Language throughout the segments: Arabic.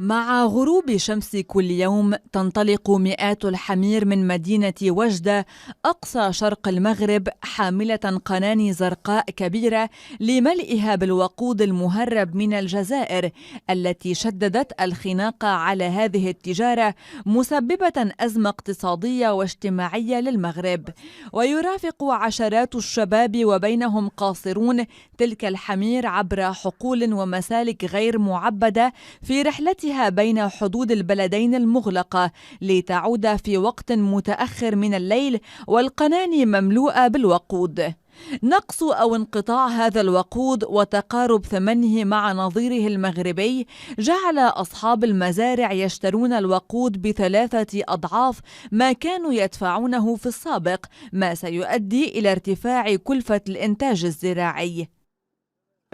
مع غروب شمس كل يوم تنطلق مئات الحمير من مدينة وجدة أقصى شرق المغرب حاملة قناني زرقاء كبيرة لملئها بالوقود المهرب من الجزائر التي شددت الخناق على هذه التجارة، مسببة أزمة اقتصادية واجتماعية للمغرب. ويرافق عشرات الشباب وبينهم قاصرون تلك الحمير عبر حقول ومسالك غير معبدة في رحلتها بين حدود البلدين المغلقة لتعود في وقت متأخر من الليل والقناني مملوءة بالوقود. نقص أو انقطاع هذا الوقود وتقارب ثمنه مع نظيره المغربي جعل أصحاب المزارع يشترون الوقود ب3 أضعاف ما كانوا يدفعونه في السابق، ما سيؤدي إلى ارتفاع كلفة الإنتاج الزراعي.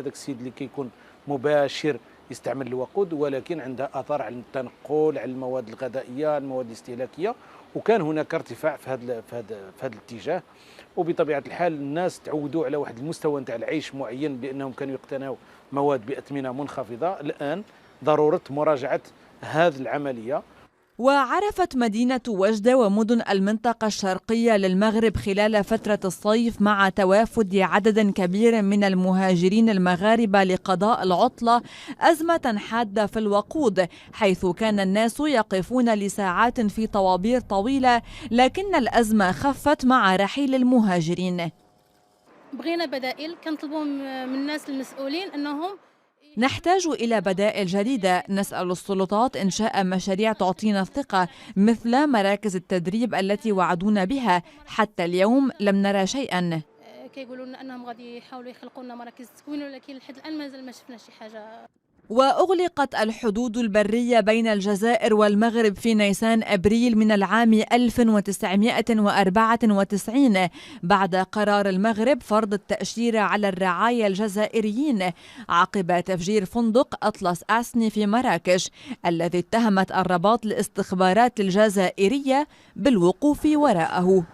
هذاك السيد اللي كيكون مباشر يستعمل الوقود، ولكن عنده اثار على التنقل، على المواد الغذائيه، المواد الاستهلاكيه، وكان هناك ارتفاع في هذا الاتجاه. وبطبيعه الحال الناس تعودوا على واحد المستوى نتاع العيش معين بانهم كانوا يقتنوا مواد باثمنه منخفضه. الان ضروره مراجعه هذه العمليه. وعرفت مدينة وجدة ومدن المنطقة الشرقية للمغرب خلال فترة الصيف مع توافد عدد كبير من المهاجرين المغاربة لقضاء العطلة أزمة حادة في الوقود، حيث كان الناس يقفون لساعات في طوابير طويلة، لكن الأزمة خفت مع رحيل المهاجرين. بغينا بدائل، كنطلبوا من الناس المسؤولين أنهم نحتاج إلى بدائل جديدة. نسأل السلطات إنشاء مشاريع تعطينا الثقة مثل مراكز التدريب التي وعدونا بها. حتى اليوم لم نرى شيئا. كيقولوا لنا أنهم غادي يحاولوا يخلقوا لنا مراكز تكوين، ولكن لحد الآن مازال ما شفنا شي حاجة. وأغلقت الحدود البرية بين الجزائر والمغرب في نيسان أبريل من العام 1994 بعد قرار المغرب فرض التأشيرة على الرعايا الجزائريين عقب تفجير فندق أطلس أسني في مراكش الذي اتهمت الرباط الاستخبارات الجزائرية بالوقوف وراءه.